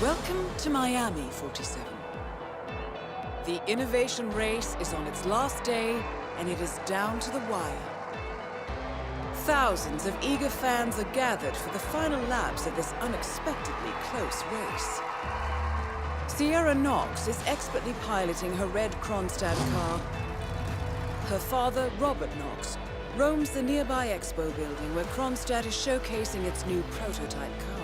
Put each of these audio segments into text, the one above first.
Welcome to Miami, 47. The innovation race is on its last day, and it is down to the wire. Thousands of eager fans are gathered for the final laps of this unexpectedly close race. Sierra Knox is expertly piloting her red Kronstadt car. Her father, Robert Knox, roams the nearby expo building where Kronstadt is showcasing its new prototype car.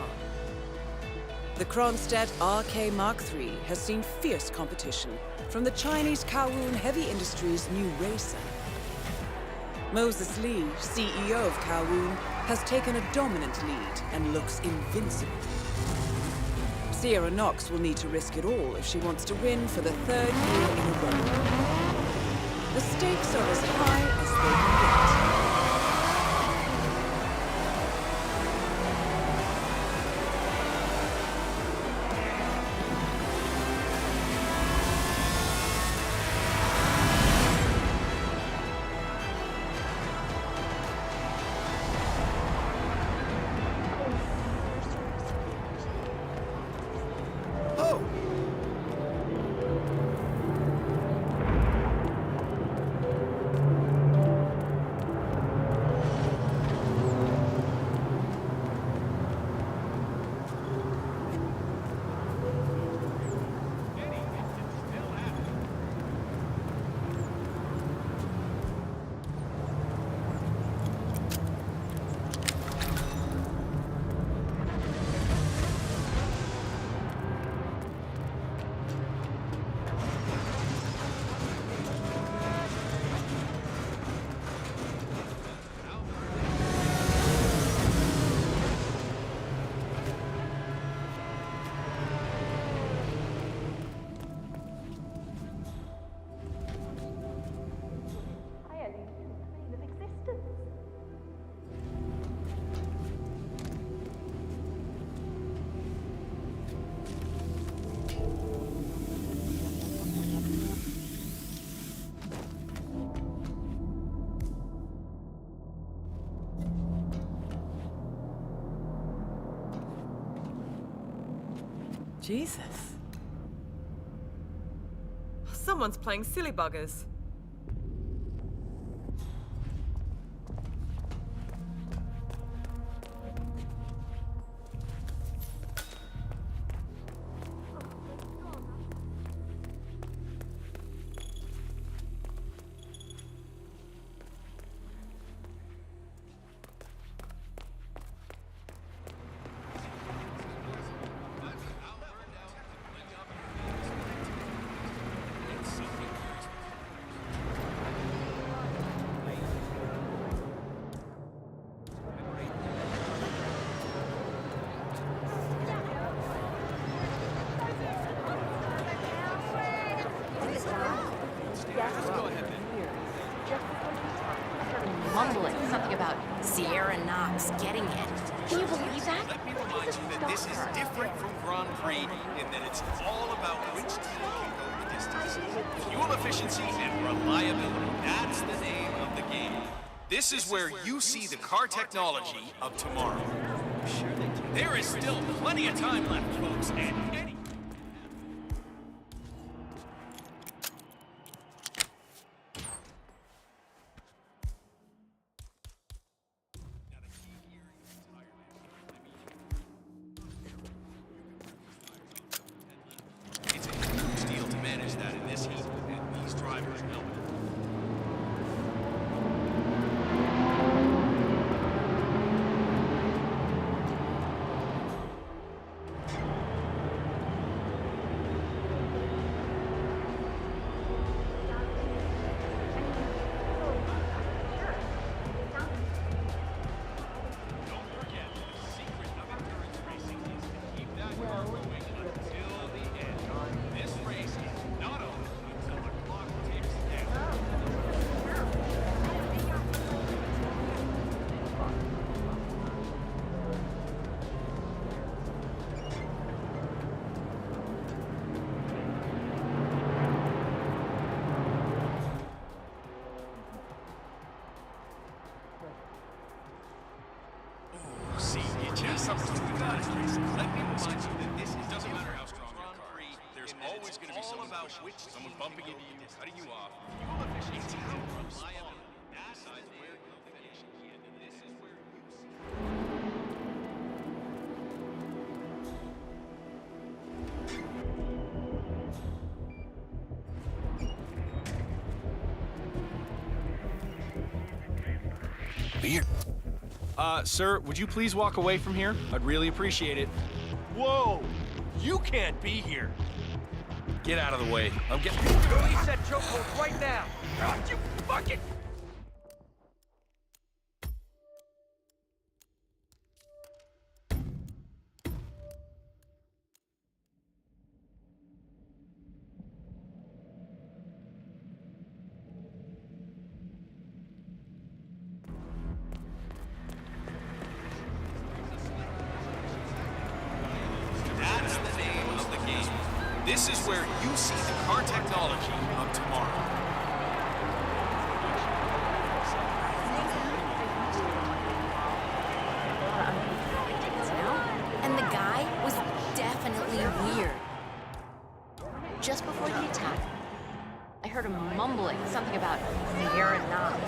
The Kronstadt RK Mark III has seen fierce competition from the Chinese Kowloon Heavy Industries' new racer. Moses Lee, CEO of Kowloon, has taken a dominant lead and looks invincible. Sierra Knox will need to risk it all if she wants to win for the third year in a row. The stakes are as high as they can get. Jesus. Someone's playing silly buggers. Mumbling something about Sierra Knox getting it. Can you believe that? Let me remind you that this is different from Grand Prix in that it's all about which team can go the distance. Fuel efficiency and reliability, that's the name of the game. This is where you see the car technology of tomorrow. There is still plenty of time left, folks, and any... It's a huge deal to manage that in this heat, and these drivers know it. Something to the guys, Let me remind you that this doesn't matter all about which someone bumping into you, cutting you off. Fuel efficiency and reliability. That's where you'll finish. And this is where you see. Weird. Sir, would you please walk away from here? I'd really appreciate it. Whoa! You can't be here! Get out of the way. I'm getting... Release that chokehold right now! You fucking... That's the name of the game. This is where you see the car technology of tomorrow. And the guy was definitely weird. Just before the attack, I heard him mumbling something about Sierra Knox.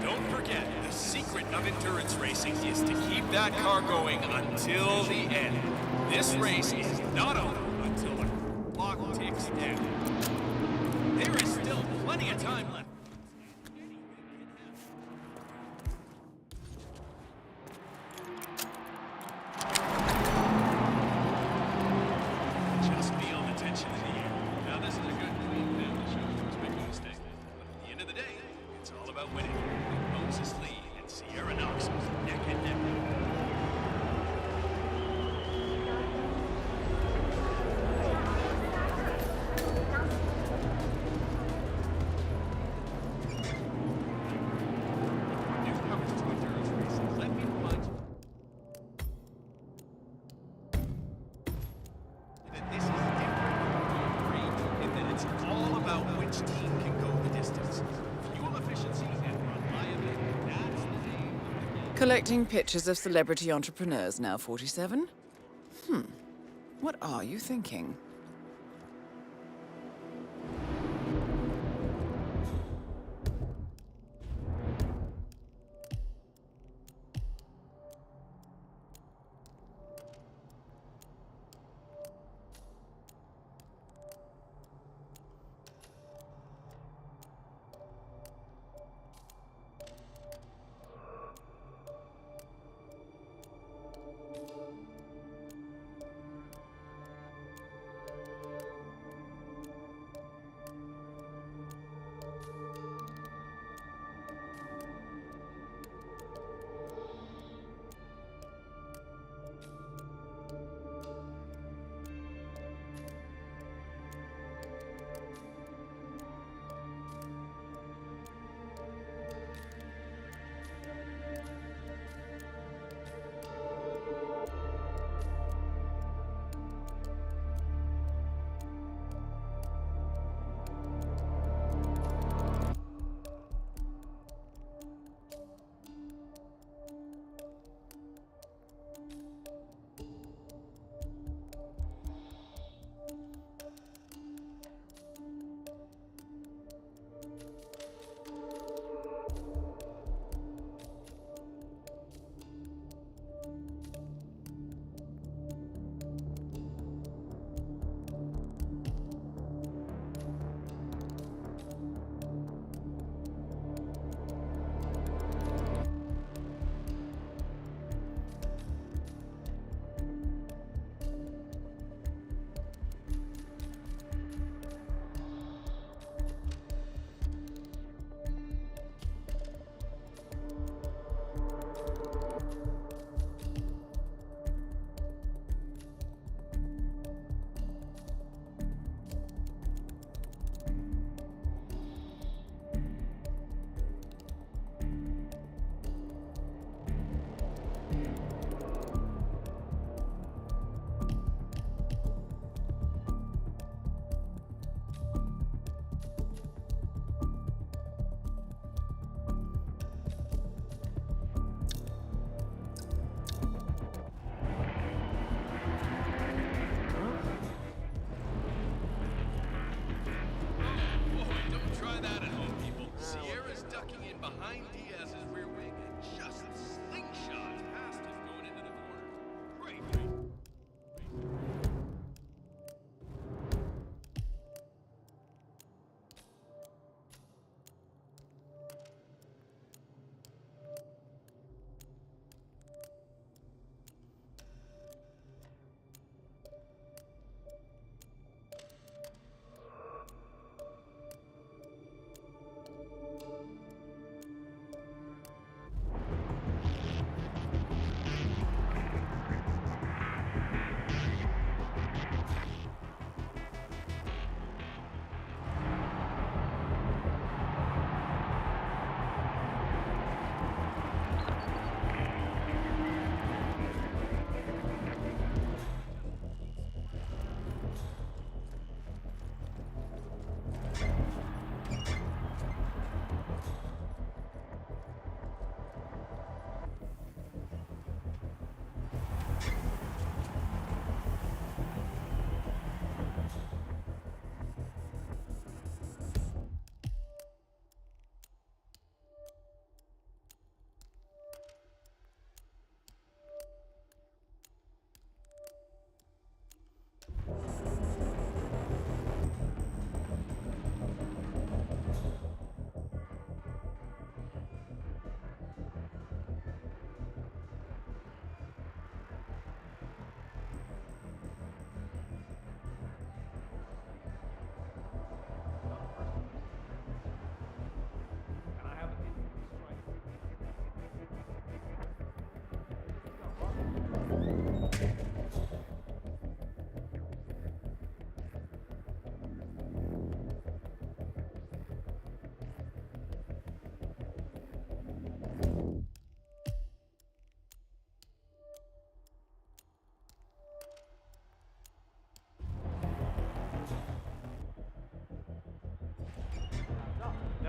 Don't forget, the secret of endurance racing is to keep that car going until the end. This race is not over until the clock ticks down. There is still plenty of time left. Just feel the tension in the air. Now this is a good clean family show. Who's making a mistake? But at the end of the day, it's all about winning. And Moses Lee and Sierra Knox neck and neck. Newcomers to endurance racing, let me remind you that this is different from Grand Prix in that it's all about which team can go the distance. Fuel efficiency and reliability, that's the name of the game. Collecting pictures of celebrity entrepreneurs now, 47? What are you thinking?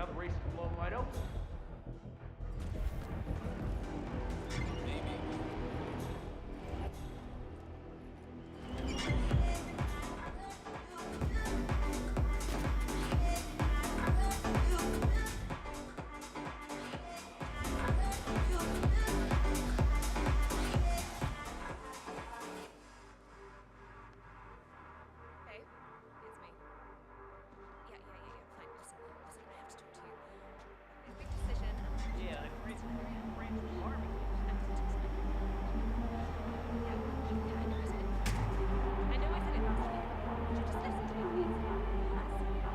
Now the race is blown wide open. Hey, it's me. Yeah, fine. Listen, I have to talk to you. A big decision. Yeah, I'm crazy. Friends with Army. I know I said it last week. Would you just listen to me, please?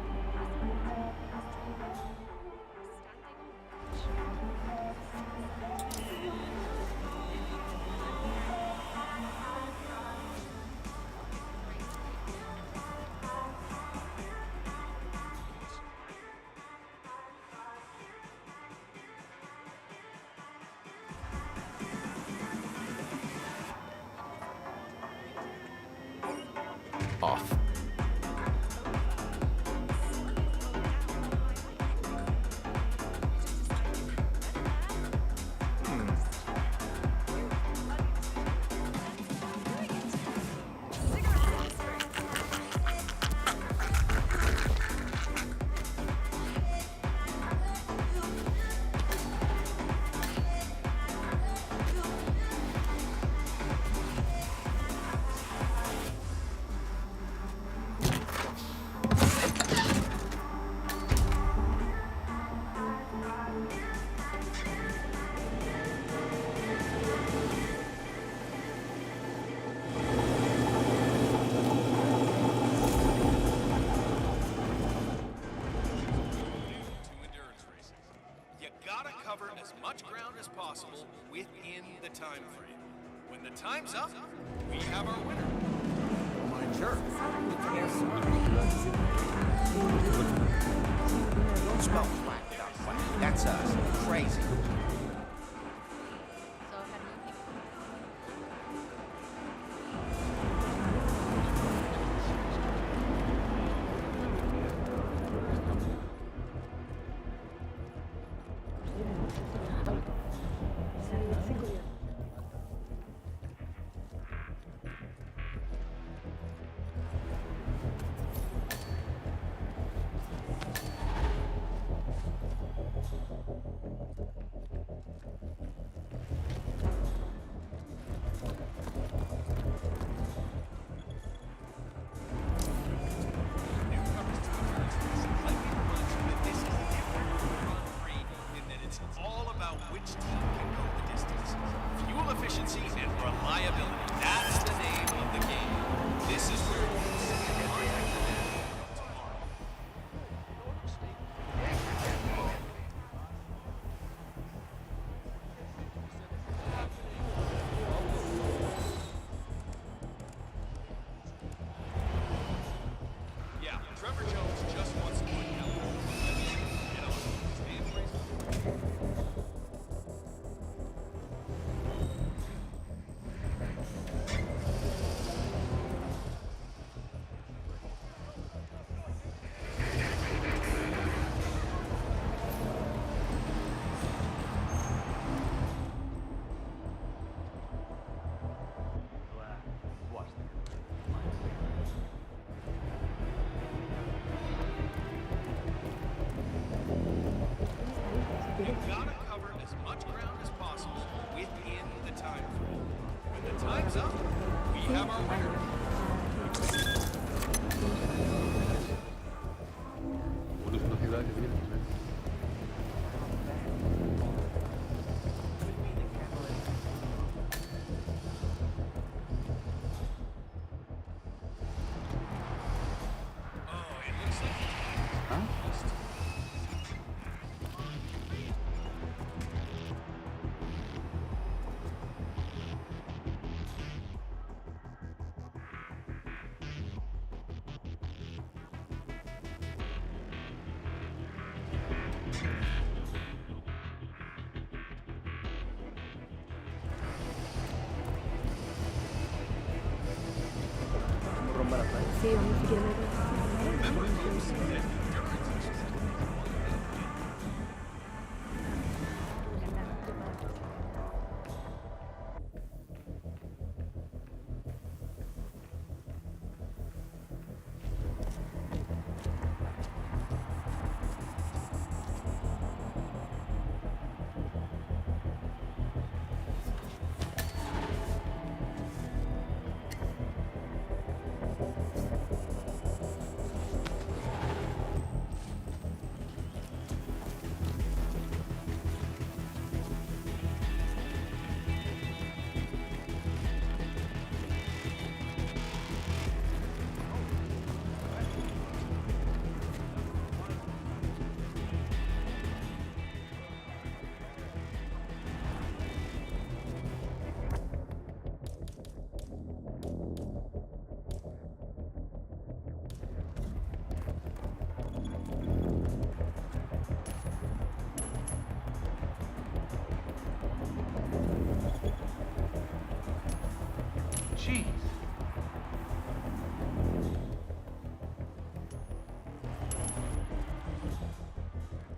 Off. Cover as much ground as possible within the time frame. When the time's up, we have our winner. Sure. Don't smell whacked up. That's us. Crazy. So how do you think? Newcomers to endurance racing might be reminded that this is different from Grand Prix in that it's all about which team can go the distance. Fuel efficiency and reliability. That's the name of the game. This is where you can see the contact demand tomorrow. Yeah, Trevor Jones just wants to point out. Get on. Stand place. Watch You've got to cover as much ground as possible within the time frame. When the time's up, we have our winner. Oh, it looks like Sí, vamos a seguir. remember, folks, that endurance is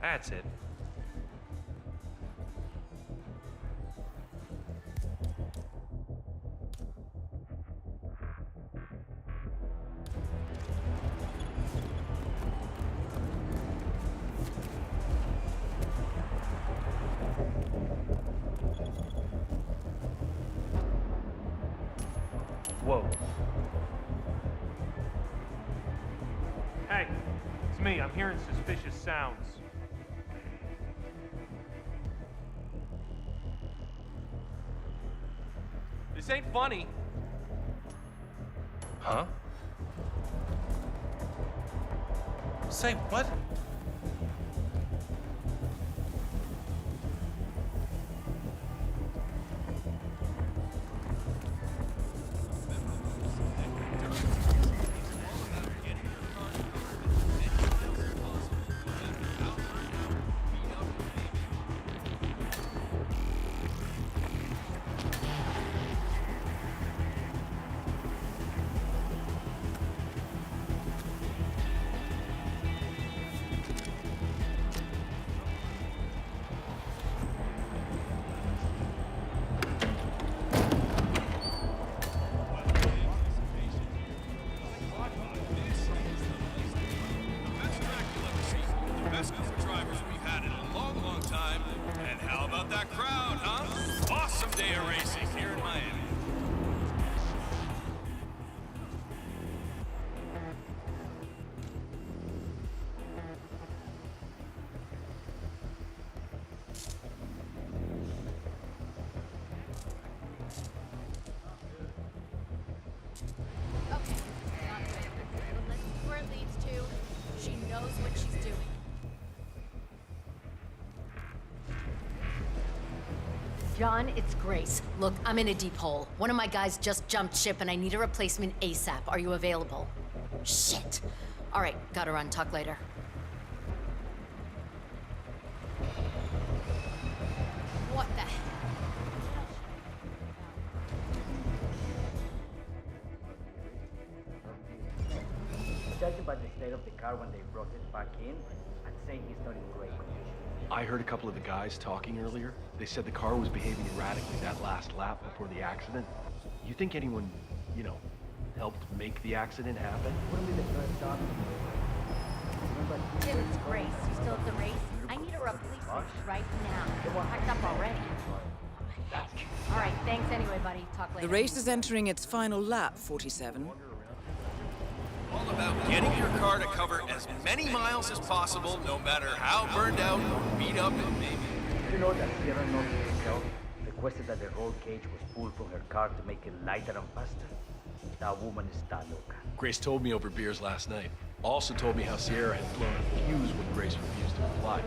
That's it. Whoa. Hey, it's me. I'm hearing suspicious sounds. This ain't funny. Huh? Say what? Best group of drivers we've had in a long, long time. And how about that crowd, huh? Awesome day of racing here in Miami. Okay, not good. But let's see where it leads to. She knows what she's doing. John, it's Grace. Look, I'm in a deep hole. One of my guys just jumped ship and I need a replacement ASAP. Are you available? Shit. All right, gotta run. Talk later. What the hell? Judging by the state of the car when they brought it back in, I'd say he's not in great condition. I heard a couple of the guys talking earlier. They said the car was behaving erratically that last lap before the accident. You think anyone, helped make the accident happen? Wouldn't be the first time. Tim, it's Grace. You still at the race? I need a replacement right now. We're packed up already. All right, thanks anyway, buddy. Talk later. The race is entering its final lap, 47. All about getting your car to cover as many miles as possible, no matter how burned out or beat up it may be. You know that Sierra North herself requested that the roll cage was pulled from her car to make it lighter and faster? That woman is that loca. Grace told me over beers last night. Also told me how Sierra had blown a fuse when Grace refused to comply.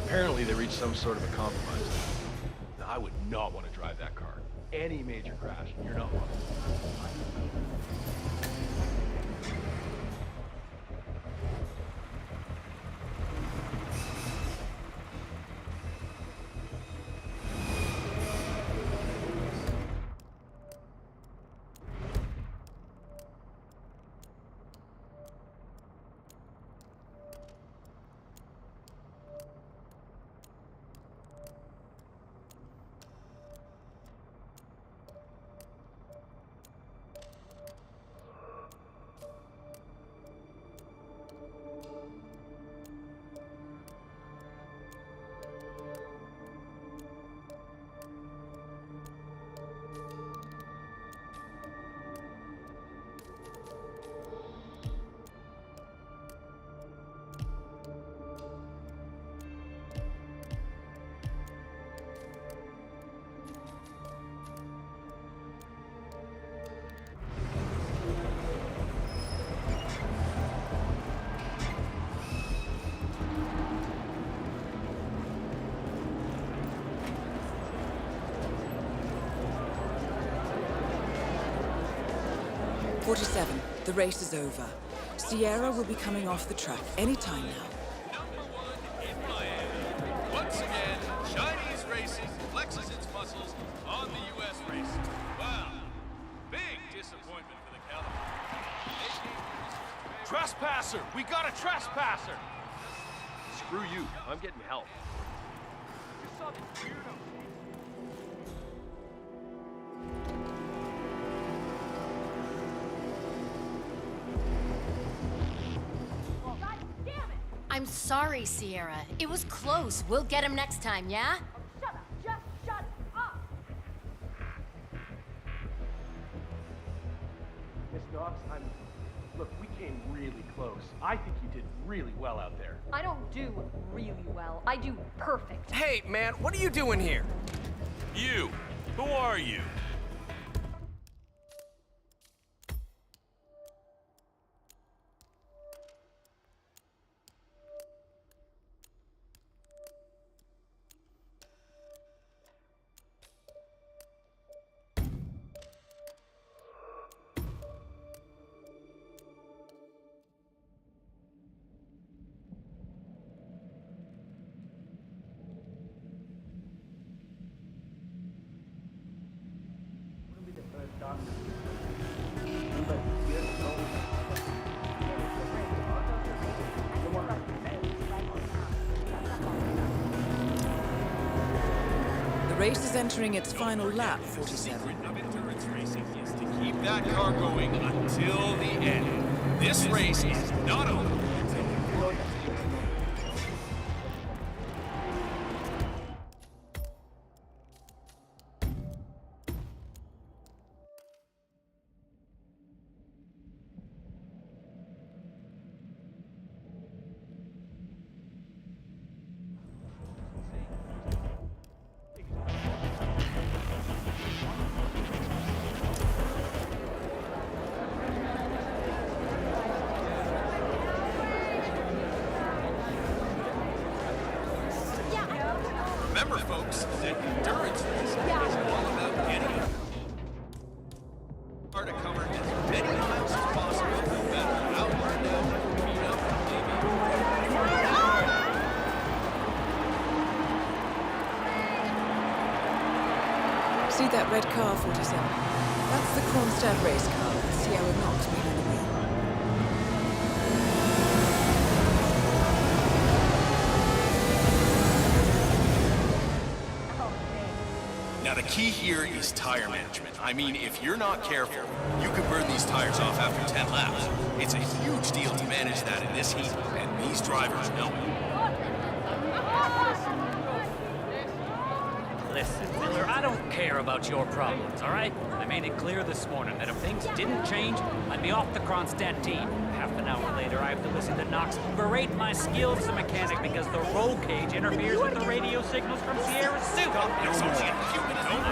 Apparently they reached some sort of a compromise. Now, I would not want to drive that car. Any major crash, you're not one. The race is over. Sierra will be coming off the track any time now. #1 in Miami. Once again, Chinese racing flexes its muscles on the U.S. race. Wow. Big disappointment for the California. Trespasser! We got a trespasser! Screw you. I'm getting help. You saw this weirdo. I'm sorry, Sierra. It was close. We'll get him next time, yeah? Shut up! Just shut up! Miss Knox, Look, we came really close. I think you did really well out there. I don't do really well. I do perfect. Hey, man, what are you doing here? You! Who are you? The race is entering its final lap, The 47. secret of endurance racing is to keep that car going until the end. This race is not over. Remember, folks, that endurance racing is all about getting it. Hard to cover as many miles as possible, no matter how far down you beat up, See that red car, 47? That's the Kronstadt race car with Sierra Knox behind the wheel. Now the key here is tire management. I mean, if you're not careful, you could burn these tires off after 10 laps. It's a huge deal to manage that in this heat, and these drivers know it. Listen, Miller, I don't care about your problems, all right? I made it clear this morning that if things didn't change, I'd be off the Kronstadt team. Half an hour later, I have to listen to Knox berate my skills as a mechanic because the roll cage interferes with the radio signals from Sierra's suit. There's only a few minutes more.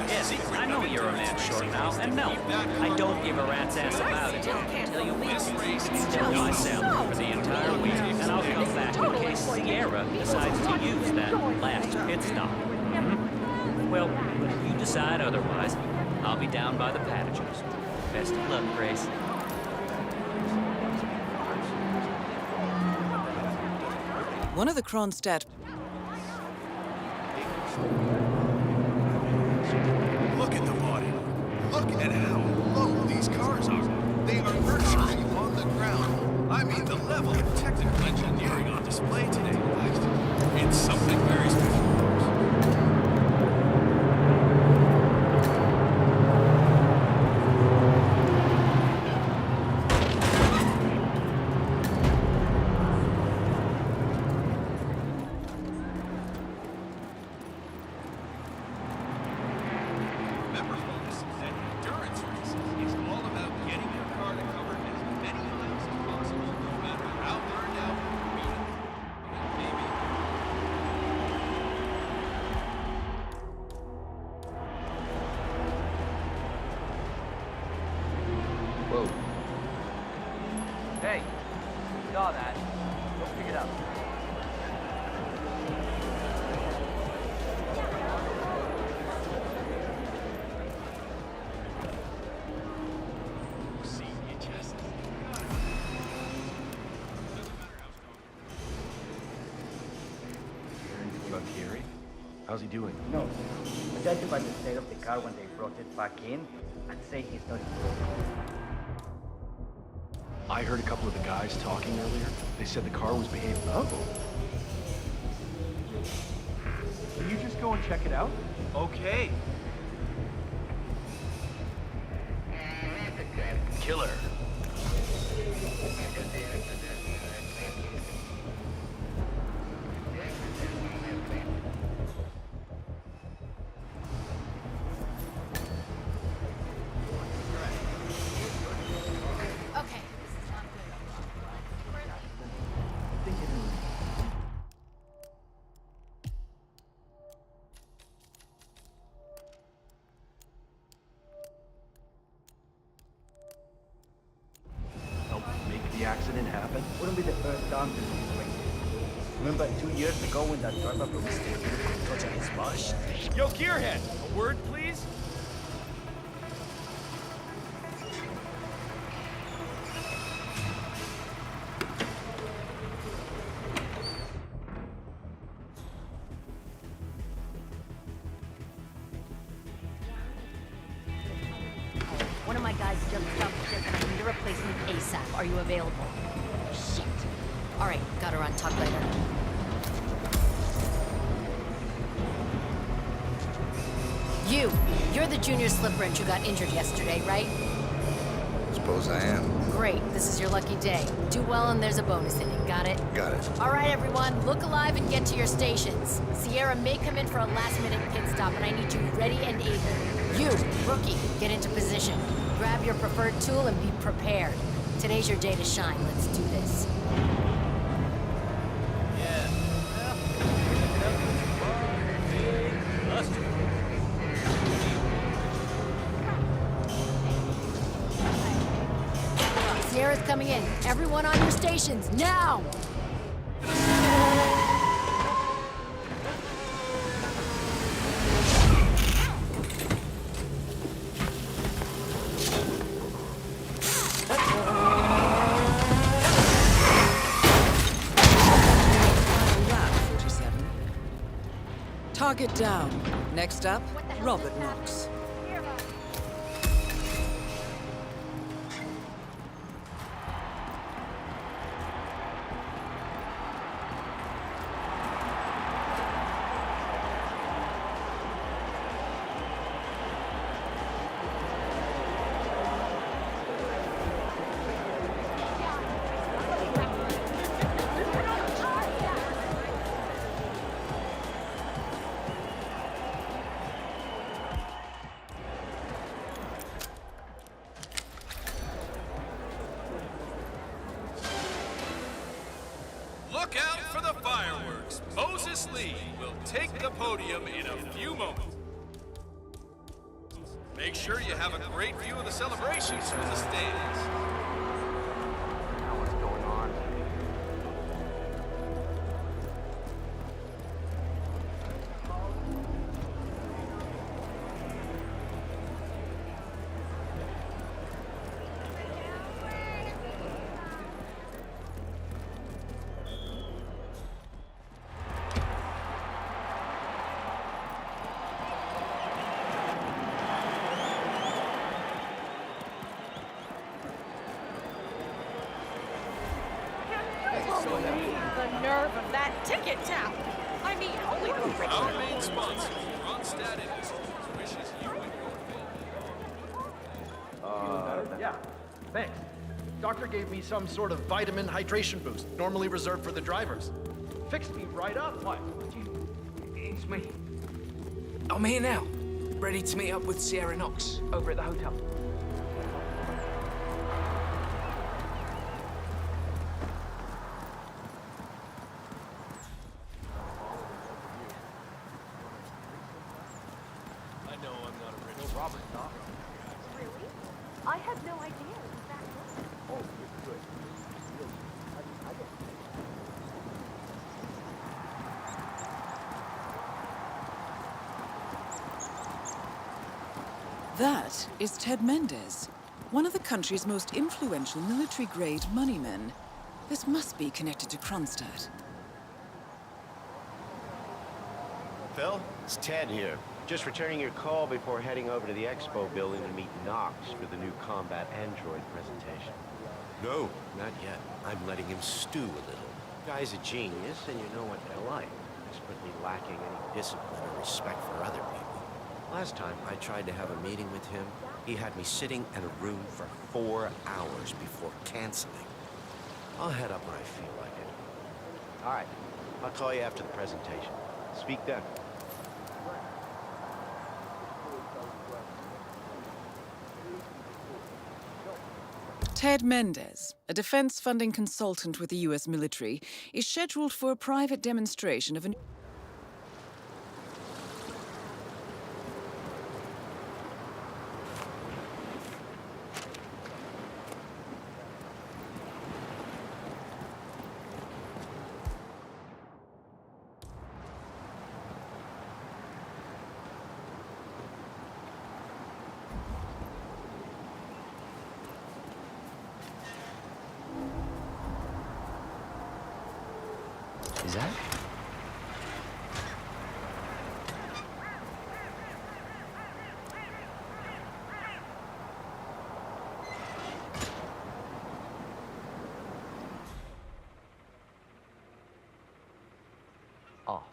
Yes, I know you're a man short now, and no, I don't give a rat's ass about it. I'll tell you what, still myself for the entire week, and I'll come back in case Sierra decides to use that last pit stop. Well, if you decide otherwise, I'll be down by the packages. Best of luck, Grace. One of the Kronstadt Look at the body. Look at how low these cars are. They are virtually on the ground. I mean, the level of technical engineering on display today. It's something very special. Remember, folks, that endurance racing is all about getting your car to cover as many miles as possible, no matter how burned out you beat it. Maybe. Whoa. Hey, saw that. Go pick it up. See, it just About Gary? How's he doing? No. Judging by the state of the car when they brought it back in, I'd say he's not improving. I heard a couple of the guys talking earlier. They said the car was behaving. Oh. check it out? Okay. Killer. Okay. Help make the accident happen. Wouldn't be the first time this is like this. Remember 2 years ago when that driver from State touched his bush? Yo, Gearhead, a word, please? One of my guys just jumped ship and I need a replacement ASAP. Are you available? Shit. All right, got her on. Talk later. You're the junior slip wrench who got injured yesterday, right? Suppose I am. Great, this is your lucky day. Do well and there's a bonus inning, got it? Got it. All right, everyone, look alive and get to your stations. Sierra may come in for a last-minute pit stop, and I need you ready and able. You, rookie, get into position. Grab your preferred tool and be prepared. Today's your day to shine. Let's do this. Sierra's coming in. Everyone on your stations, now! Target down. Next up, Robert Knox. Look out for the fireworks. Moses Lee will take the podium in a few moments. Make sure you have a great view of the celebrations from the stands. What's going on? The nerve of that ticket tout! I mean, only the rich. Our main sponsor, Ronstadt Industries, wishes you and your family. Yeah, thanks. Doctor gave me some sort of vitamin hydration boost, normally reserved for the drivers. Fixed me right up. What? It's me. I'm here now, ready to meet up with Sierra Knox over at the hotel. I know I'm not a rich Robert Knox. Really? I had no idea it was that good. Oh, it's good. I get That is Ted Mendez, one of the country's most influential military-grade moneymen. This must be connected to Kronstadt. Phil, it's Ted here. Just returning your call before heading over to the expo building to meet Knox for the new combat android presentation. No, not yet. I'm letting him stew a little. Guy's a genius, and you know what they're like. desperately lacking any discipline or respect for other people. Last time I tried to have a meeting with him, he had me sitting in a room for 4 hours before canceling. I'll head up when I feel like it. All right, I'll call you after the presentation. Speak then. Ted Mendez, a defense funding consultant with the U.S. military, is scheduled for a private demonstration of an... Is that? Off.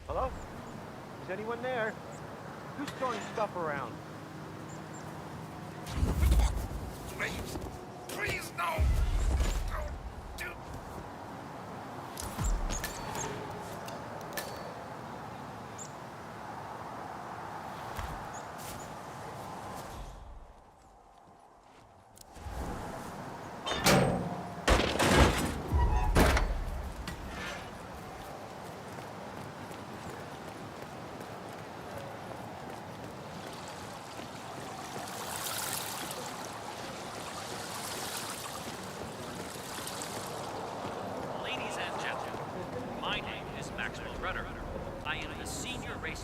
Hello? Is anyone there? Who's throwing stuff around? Please! Please, no!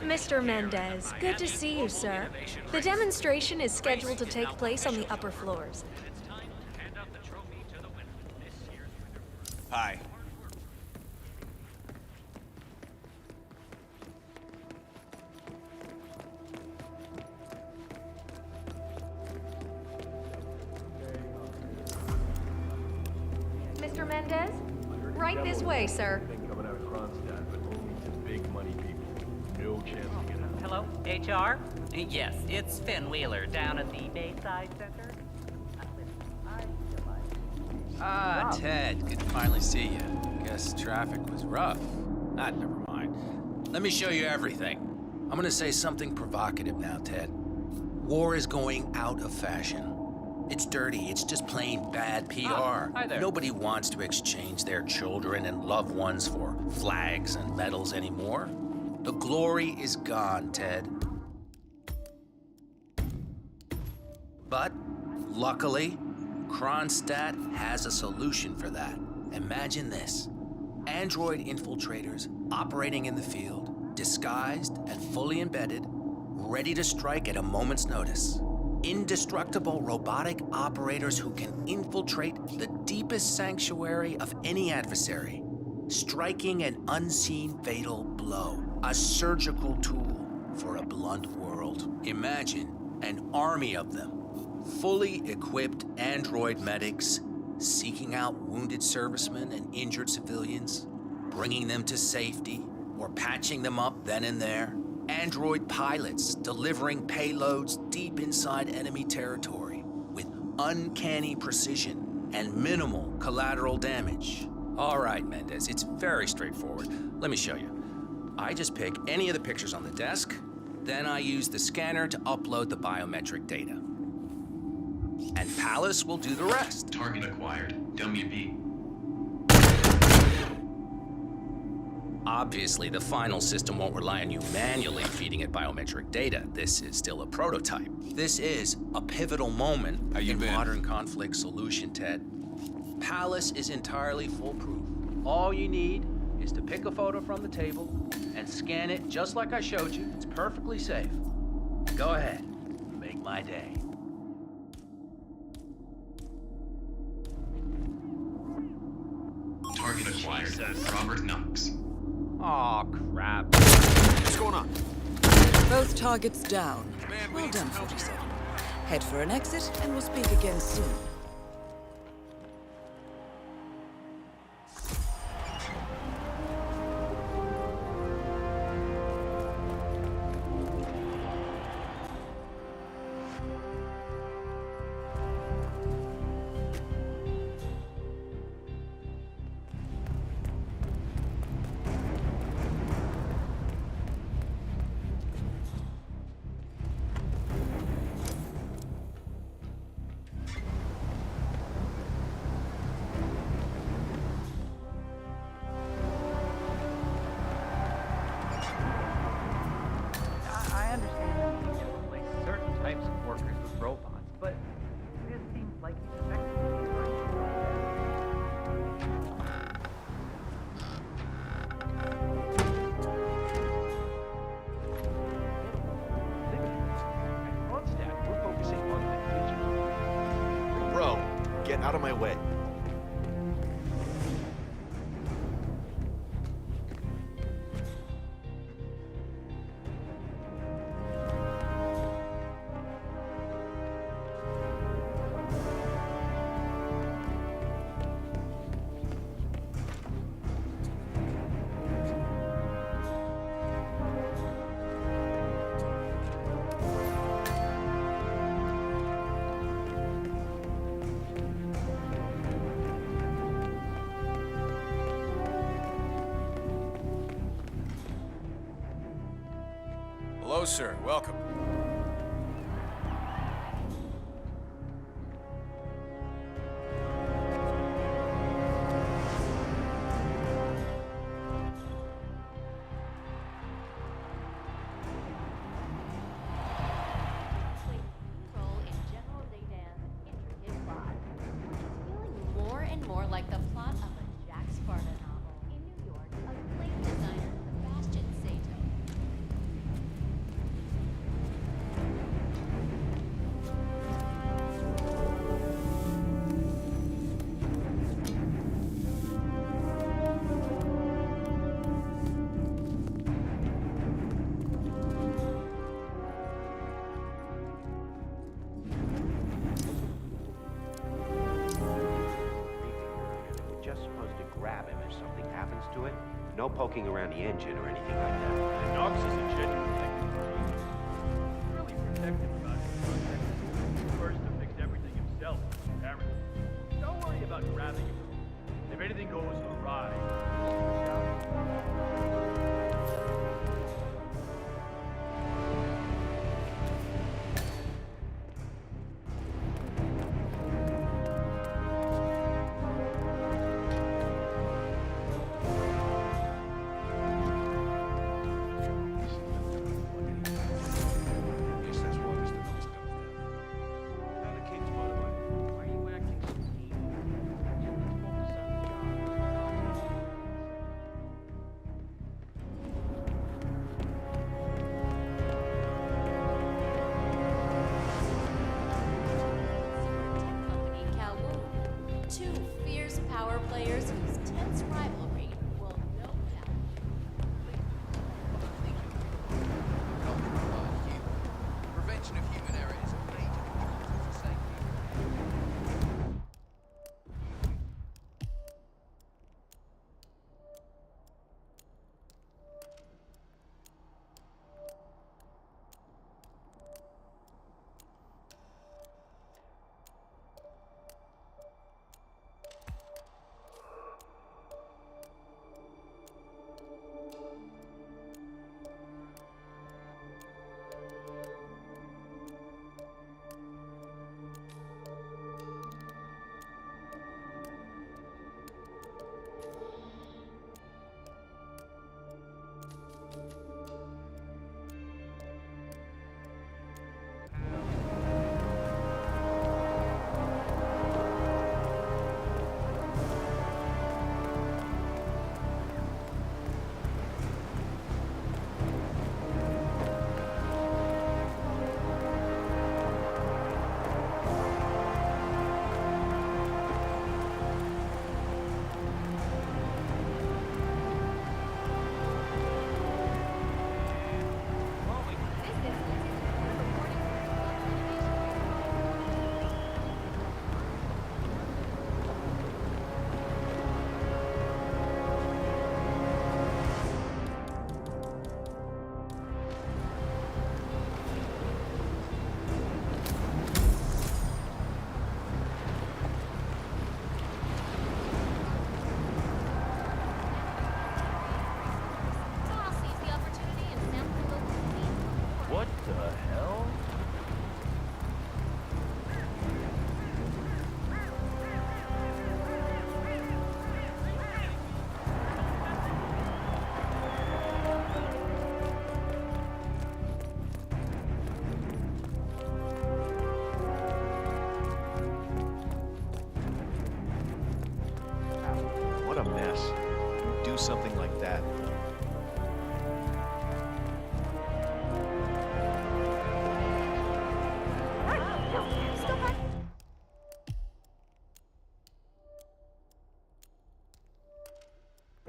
Mr. Mendez, good to see you, sir. The demonstration is scheduled to take place on the upper floors. Hi. Mr. Mendez? Right this way, sir. Coming out of Kronstadt, but only to big money people. No chance to get out. Hello, HR? Yes, it's Finn Wheeler down at the Bayside Center. Ah, Ted, good to finally see you. Guess traffic was rough. Ah, never mind. Let me show you everything. I'm gonna say something provocative now, Ted. War is going out of fashion. It's dirty, it's just plain bad PR. Hi there. Nobody wants to exchange their children and loved ones for flags and medals anymore. The glory is gone, Ted. But, luckily, Kronstadt has a solution for that. Imagine this. Android infiltrators operating in the field, disguised and fully embedded, ready to strike at a moment's notice. Indestructible robotic operators who can infiltrate the deepest sanctuary of any adversary, striking an unseen fatal blow. A surgical tool for a blunt world. Imagine an army of them, fully equipped android medics, seeking out wounded servicemen and injured civilians, bringing them to safety, or patching them up then and there. Android pilots delivering payloads deep inside enemy territory with uncanny precision and minimal collateral damage. All right, Mendez, it's very straightforward. Let me show you. I just pick any of the pictures on the desk, then I use the scanner to upload the biometric data. And Palace will do the rest. Target acquired. WB. Obviously, the final system won't rely on you manually feeding it biometric data. This is still a prototype. This is a pivotal moment in modern conflict solution, Ted. Palace is entirely foolproof. All you need is to pick a photo from the table and scan it just like I showed you. It's perfectly safe. Go ahead. Make my day. Target acquired. Robert Knox. Aw, crap. What's going on? Both targets down. Well done, 47. Head for an exit, and we'll speak again soon. I understand that we need to replace certain types of workers with robots, but this seems like he's effectively We're focusing on the kitchen. Bro, get out of my way. Hello, sir. Welcome. Role in General Zaydan's intricate plot, which is feeling more and more like the plot of a Jack Sparta novel. In New York, acclaimed designer Sebastian Sato. Just supposed to grab him if something happens to it. No poking around the engine or anything like that. Knox is a genuine technical genius. He's really protective about his project. He's the first to fix everything himself, apparently. Don't worry about grabbing him. If anything goes awry, Guess that's why Mr. Knox comes down. How the kids, by the way? Why are you acting so mean? Let's focus on the job. Company Kowloon. Two fierce power players whose tense rivalry will no doubt. do something like that.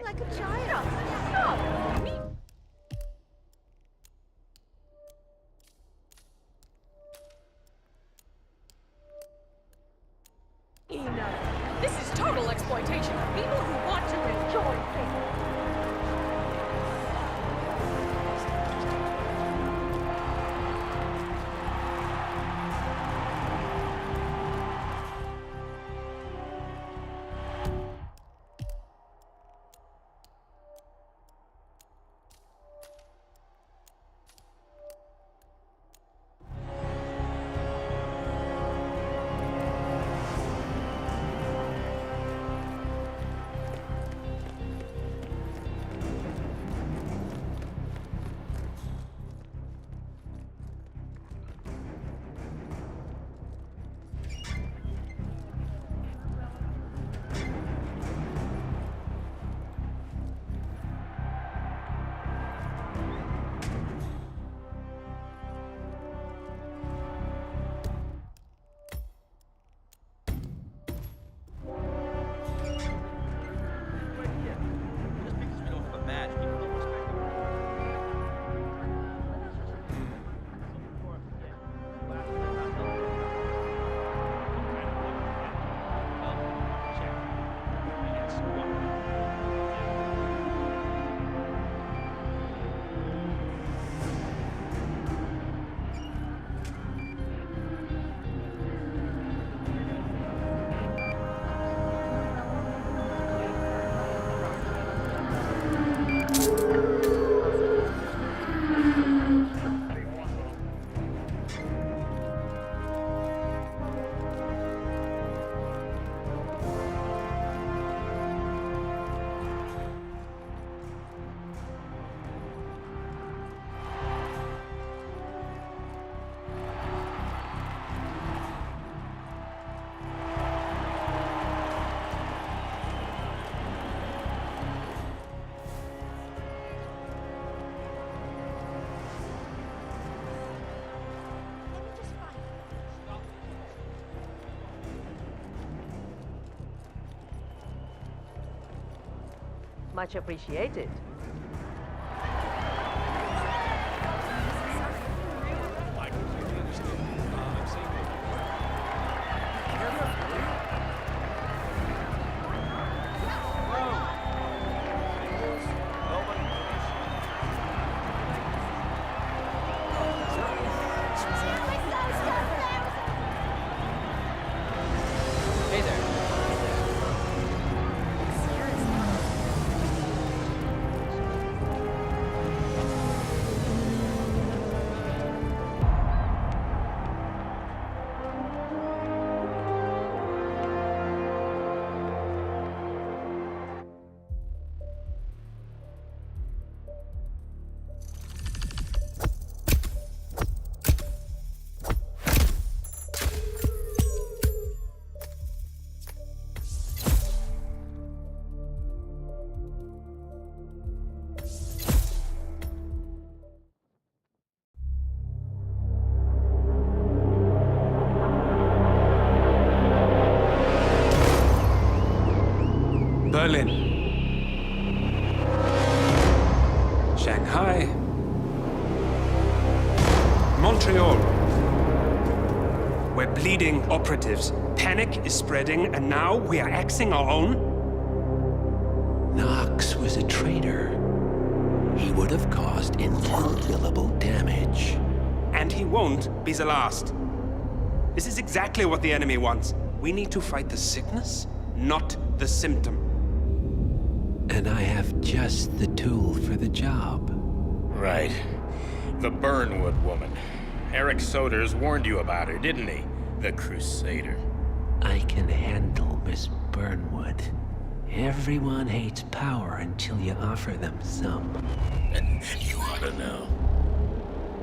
Like a child. Stop! Me. Enough. This is total exploitation of people who want to enjoy things. Much appreciated. Berlin, Shanghai, Montreal. We're bleeding operatives. Panic is spreading, and now we are axing our own? Knox was a traitor. He would have caused incalculable damage. And he won't be the last. This is exactly what the enemy wants. We need to fight the sickness, not the symptom. And I have just the tool for the job. Right. The Burnwood woman. Eric Soders warned you about her, didn't he? The Crusader. I can handle Miss Burnwood. Everyone hates power until you offer them some. You ought to know.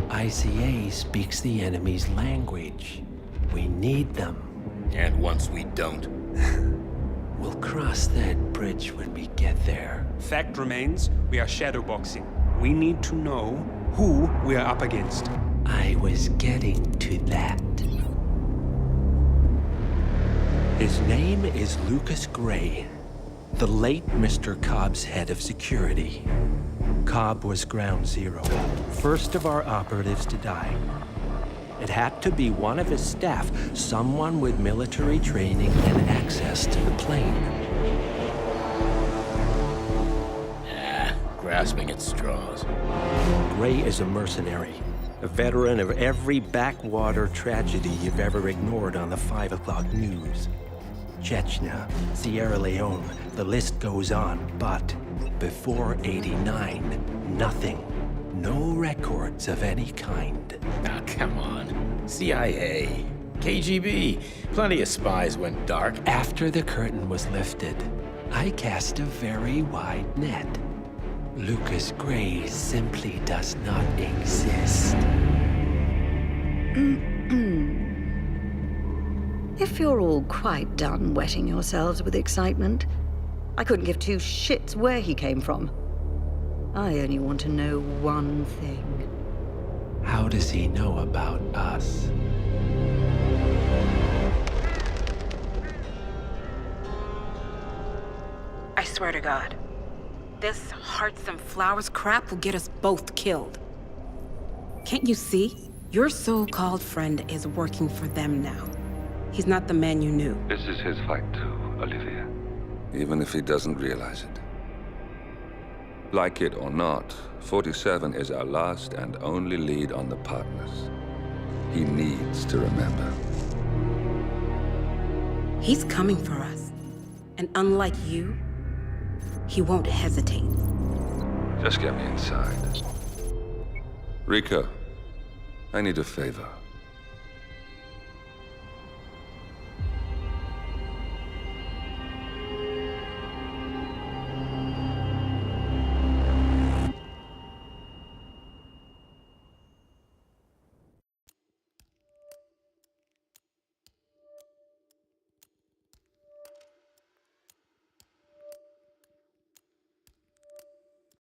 ICA speaks the enemy's language. We need them. And once we don't? We'll cross that bridge when we get there. Fact remains, we are shadowboxing. We need to know who we are up against. I was getting to that. His name is Lucas Gray, the late Mr. Cobb's head of security. Cobb was ground zero, first of our operatives to die. It had to be one of his staff, someone with military training and access to the plane. Grasping at straws. Gray is a mercenary, a veteran of every backwater tragedy you've ever ignored on the 5 o'clock news. Chechnya, Sierra Leone, the list goes on, but before '89, nothing. No records of any kind. Ah, come on. CIA, KGB, plenty of spies went dark. After the curtain was lifted, I cast a very wide net. Lucas Gray simply does not exist. If you're all quite done wetting yourselves with excitement, I couldn't give two shits where he came from. I only want to know one thing. How does he know about us? I swear to God, this hearts and flowers crap will get us both killed. Can't you see? Your so-called friend is working for them now. He's not the man you knew. This is his fight too, Olivia. Even if he doesn't realize it. Like it or not, 47 is our last and only lead on the partners. He needs to remember. He's coming for us. And unlike you, he won't hesitate. Just get me inside. Rico, I need a favor.